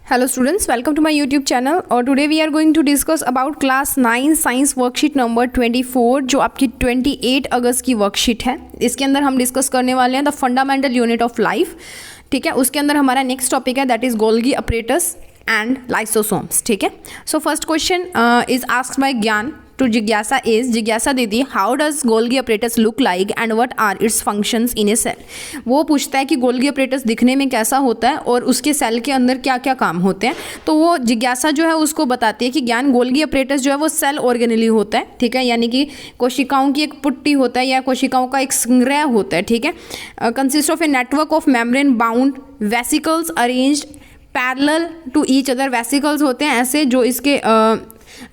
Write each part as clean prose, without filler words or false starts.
Hello students, welcome to my YouTube channel और today we are going to discuss about class 9 science worksheet number 24 जो आपकी 28 अगस्त की worksheet है। इसके अंदर हम डिस्कस करने वाले हैं the fundamental unit of life. ठीक है, उसके अंदर हमारा नेक्स्ट टॉपिक है that is Golgi apparatus and lysosomes. ठीक है, so first question is asked by ज्ञान टू जिज्ञासा इज जिज्ञासा दीदी how does Golgi apparatus look like and what are it's functions in a cell. वो पूछता है कि गोल्गी अपरेटस दिखने में कैसा होता है और उसके सेल के अंदर क्या क्या काम होते हैं। तो वो जिज्ञासा जो है उसको बताती है कि ज्ञान गोल्गी अपरेटस जो है वो सेल ऑर्गेनेली होता है। ठीक है, यानी कि कोशिकाओं की एक पुट्टी होता है या कोशिकाओं का एक संग्रह होता है। ठीक है, consist of a network of membrane bound vesicles arranged parallel to each other. Vesicles होते हैं ऐसे जो इसके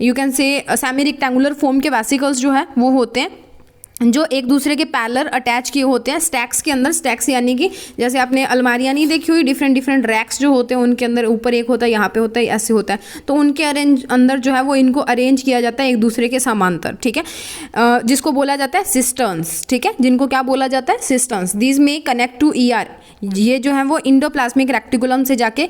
you can say semi rectangular form के वेसिकल्स जो है वो होते हैं जो एक दूसरे के पैरेलल अटैच किए होते हैं स्टैक्स के अंदर। स्टैक्स यानी कि जैसे आपने अलमारियाँ नहीं देखी हुई, डिफरेंट रैक्स जो होते हैं उनके अंदर ऊपर एक होता है, यहाँ पे होता है, ऐसे होता है। तो उनके अंदर जो है वो इनको अरेंज किया जाता है एक दूसरे के समांतर। ठीक है, जिसको बोला जाता है सिस्टर्न्स। ठीक है, जिनको क्या बोला जाता है सिस्टर्न्स। दीज में कनेक्ट टू ईआर, ये जो है वो इंडोप्लाज्मिक रेक्टिकुलम से जाके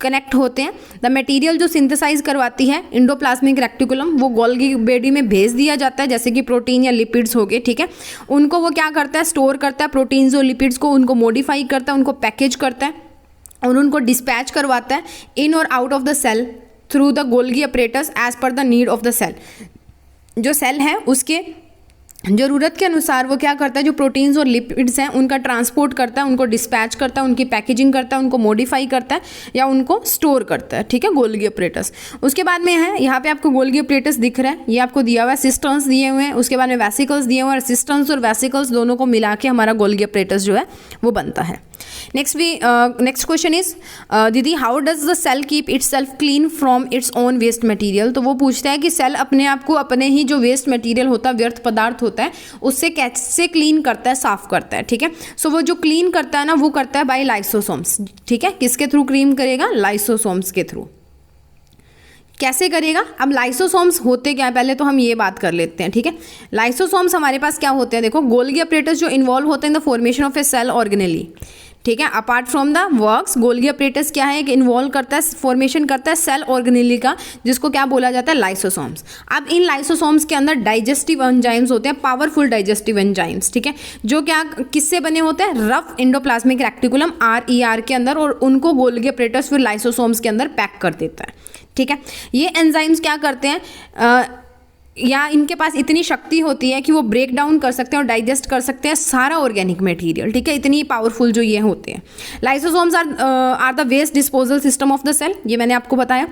कनेक्ट होते हैं। द मटेरियल जो सिंथेसाइज करवाती है इंडोप्लाज्मिक रेक्टिकुलम वो गोल्गी बॉडी में भेज दिया जाता है, जैसे कि प्रोटीन या लिपिड्स हो गए। ठीक है, उनको वो क्या करता है स्टोर करता है प्रोटीन्स और लिपिड्स को, उनको मॉडिफाई करता है, उनको पैकेज करता है और उनको डिस्पैच करवाता है इन और out of the cell through the Golgi apparatus as per the need of the cell. जो सेल है उसके ज़रूरत के अनुसार वो क्या करता है, जो प्रोटीन्स और लिपिड्स हैं उनका ट्रांसपोर्ट करता है, उनको डिस्पैच करता है, उनकी पैकेजिंग करता है, उनको मॉडिफाई करता है या उनको स्टोर करता है। ठीक है, गोल्गी अपरेटस। उसके बाद में है यहाँ पे आपको गोल्गी अपरेटस दिख रहा है, ये आपको दिया हुआ है, सिस्टर्न्स दिए हुए हैं, उसके बाद में वेसिकल्स दिए हुए हैं। सिस्टर्न्स और वेसिकल्स दोनों को मिला के हमारा गोल्गी अपरेटस जो है वो बनता है। नेक्स्ट क्वेश्चन इज दीदी how does the cell keep itself clean from its own waste material. तो वो पूछता है कि सेल अपने आप को अपने ही जो वेस्ट मटेरियल होता है, व्यर्थ पदार्थ होता है, उससे कैसे क्लीन करता है, साफ करता है। ठीक है, सो वो जो क्लीन करता है ना वो करता है बाय लाइसोसोम्स। ठीक है, किसके थ्रू क्लीन करेगा, लाइसोसोम्स के थ्रू। कैसे करेगा, अब लाइसोसोम्स होते क्या है पहले तो हम ये बात कर लेते हैं। ठीक है, लाइसोसोम्स हमारे पास क्या होते हैं, देखो गोल्गी अपरेटस जो इन्वॉल्व होते हैं in the formation of a cell organelle. ठीक है, apart from the works Golgi apparatus क्या है, एक इन्वॉल्व करता है, फॉर्मेशन करता है सेल ऑर्गेनेली का, जिसको क्या बोला जाता है लाइसोसोम्स। अब इन लाइसोसोम्स के अंदर डाइजेस्टिव एंजाइम्स होते हैं, पावरफुल डाइजेस्टिव एंजाइम्स। ठीक है, जो क्या किससे बने होते हैं, रफ इंडोप्लाज्मिक रेक्टिकुलम RER के अंदर, और उनको गोल्गी अपरेटस फिर लाइसोसोम्स के अंदर पैक कर देता है। ठीक है, ये एंजाइम्स क्या करते हैं या इनके पास इतनी शक्ति होती है कि वो ब्रेक डाउन कर सकते हैं और डाइजेस्ट कर सकते हैं सारा ऑर्गेनिक मटेरियल। ठीक है, इतनी पावरफुल जो ये होते हैं। Lysosomes are the waste disposal system of the cell, ये मैंने आपको बताया।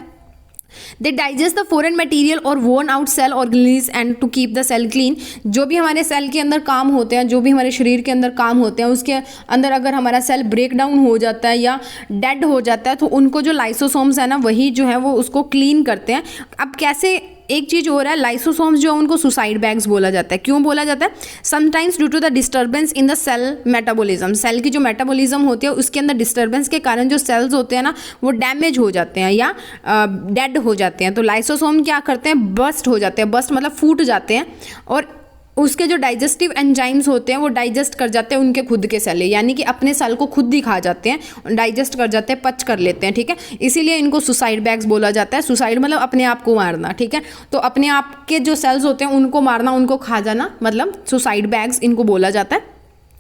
They digest the foreign material और worn out cell organelles and to keep the cell clean. जो भी हमारे सेल के अंदर काम होते हैं, जो भी हमारे शरीर के अंदर काम होते हैं, उसके अंदर अगर हमारा सेल ब्रेक डाउन हो जाता है या डेड हो जाता है तो उनको जो लाइसोसोम्स है ना वही जो है वो उसको क्लीन करते हैं। अब कैसे, एक चीज़ हो रहा है, लाइसोसोम्स जो है उनको सुसाइड बैग्स बोला जाता है। क्यों बोला जाता है, sometimes due to the disturbance in the cell metabolism. Cell की जो मेटाबॉलिज्म होती है उसके अंदर डिस्टर्बेंस के कारण जो सेल्स होते हैं ना वो डैमेज हो जाते हैं या डेड हो जाते हैं। तो लाइसोसोम क्या करते हैं, बस्ट हो जाते हैं। बस्ट मतलब फूट जाते हैं और उसके जो डाइजेस्टिव एंजाइम्स होते हैं वो डाइजेस्ट कर जाते हैं उनके खुद के सेल, यानी कि अपने सेल को खुद ही खा जाते हैं, डाइजेस्ट कर जाते हैं, पच कर लेते हैं। ठीक है, इसीलिए इनको सुसाइड बैग्स बोला जाता है। सुसाइड मतलब अपने आप को मारना। ठीक है, तो अपने आप के जो सेल्स होते हैं उनको मारना, उनको खा जाना, मतलब सुसाइड बैग्स इनको बोला जाता है।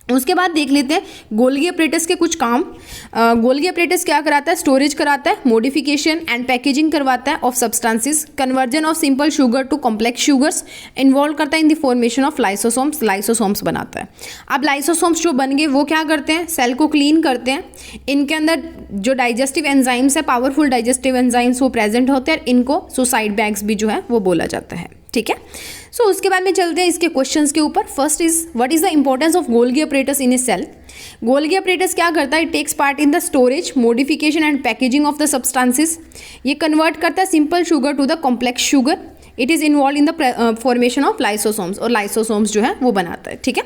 उसके बाद देख लेते हैं गोल्गी अपरेटस के कुछ काम। गोल्गी अपरेटस क्या कराता है, स्टोरेज कराता है, मॉडिफिकेशन एंड पैकेजिंग करवाता है of substances, conversion of simple sugar to complex sugars, involve करता है in the formation of lysosomes. Lysosomes बनाता है। अब लाइसोसोम्स जो बन गए वो क्या करते हैं, सेल को क्लीन करते हैं। इनके अंदर जो डाइजेस्टिव एंजाइम्स है, पावरफुल डाइजेस्टिव एंजाइम्स वो प्रेजेंट होते हैं। इनको सुसाइड बैग्स भी जो है वो बोला जाता है। ठीक है, सो उसके बाद में चलते हैं इसके क्वेश्चंस के ऊपर। First is what is the importance of Golgi apparatus in a cell. Golgi apparatus क्या करता है, it takes part in the storage, modification and packaging of the substances. ये कन्वर्ट करता है simple sugar to the complex sugar. It is involve in the formation of lysosomes, और lysosomes जो है वो बनाता है। ठीक है,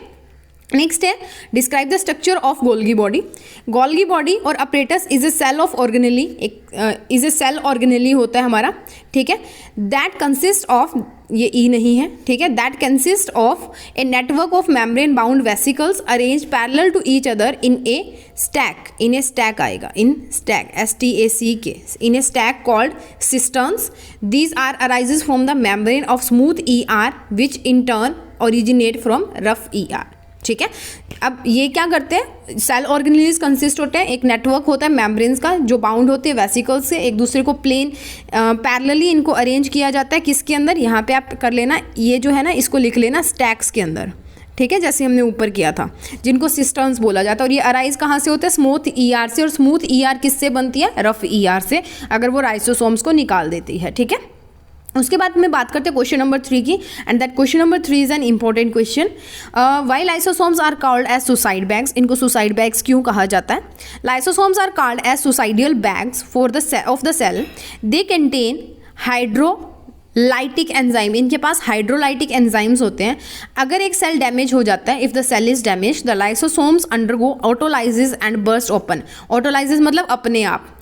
नेक्स्ट है describe the structure of Golgi body. Golgi body और apparatus is a cell of organelle, एक इज ए सेल ऑर्गेनेली होता है हमारा, ठीक है। दैट कंसिस्ट ऑफ, ये ई नहीं है, ठीक है, that consist of a network of membrane bound vesicles arrange parallel to each other in a stack, in a stack आएगा, in stack, STACK, in a stack called cisterns. These are arises from the membrane of smooth ER which in turn originate from rough ER, ठीक है। अब ये क्या करते हैं, cell organelles consist होते हैं, एक नेटवर्क होता है मेम्ब्रेन्स का जो बाउंड होते हैं वेसिकल्स से, एक दूसरे को प्लेन पैरेलली इनको अरेंज किया जाता है, किसके अंदर, यहाँ पे आप कर लेना, ये जो है ना इसको लिख लेना स्टैक्स के अंदर, ठीक है, जैसे हमने ऊपर किया था, जिनको सिस्टर्न्स बोला जाता है। और ये अराइज कहाँ से होते हैं, स्मूथ ER से, और स्मूथ ER किससे बनती है, रफ ER से, अगर वो राइसोसोम्स को निकाल देती है, ठीक है। उसके बाद में बात करते हैं क्वेश्चन नंबर 3 की, and that question number 3 is an important question. Why lysosomes are called as suicide bags, इनको सुसाइड बैग्स क्यों कहा जाता है। Lysosomes are called as suicidal bags for the of the cell, they contain hydrolytic enzyme, इनके पास hydrolytic enzymes होते हैं। अगर एक सेल डैमेज हो जाता है, if the cell is damage, the lysosomes undergo autolysis and burst open. Autolysis मतलब अपने आप,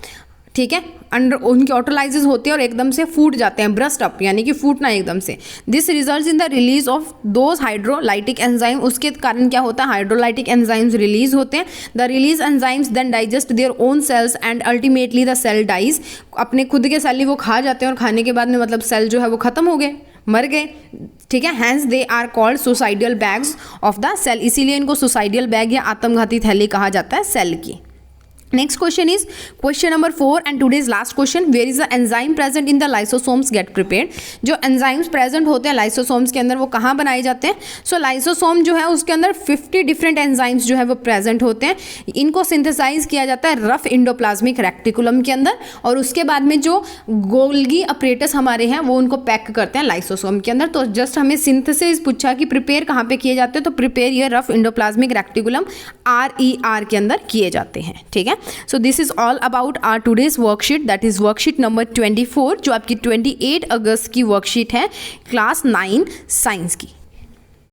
ठीक है, अंडर उनके ऑटोलाइजेज होते हैं और एकदम से फूट जाते हैं, ब्रस्ट अप यानी कि फूटना एकदम से। This results in the release of those hydrolytic enzyme, उसके कारण क्या होता है, हाइड्रोलाइटिक एंजाइम्स रिलीज होते हैं। The release enzymes then digest their own cells and ultimately the cell dies, अपने खुद के सेल ही वो खा जाते हैं और खाने के बाद में मतलब सेल जो है वो खत्म हो गए, मर गए, ठीक है। Hence they are called suicidal bags of the cell, इसीलिए इनको सुसाइडियल बैग या आत्मघाती थैली कहा जाता है सेल की। Next question is question number 4 and today's last question. Where is the enzyme present in the lysosomes get prepared? जो enzymes present होते हैं lysosomes के अंदर वो कहाँ बनाए जाते हैं? So lysosome जो है उसके अंदर 50 different enzymes जो है वो present होते हैं। इनको synthesize किया जाता है rough endoplasmic reticulum के अंदर, और उसके बाद में जो गोल्गी अपरेटस हमारे हैं वो उनको पैक करते हैं लाइसोसोम के अंदर। तो जस्ट हमें सिंथेसिस पूछा कि प्रिपेयर कहाँ पे किए जाते हैं, तो प्रिपेयर ये रफ इंडोप्लाज्मिक रेक्टिकुलम RER के अंदर किए जाते हैं, ठीक है। So this is all about our today's worksheet, that is worksheet number 24, जो आपकी 28 अगस्त की वर्कशीट है क्लास 9 साइंस की।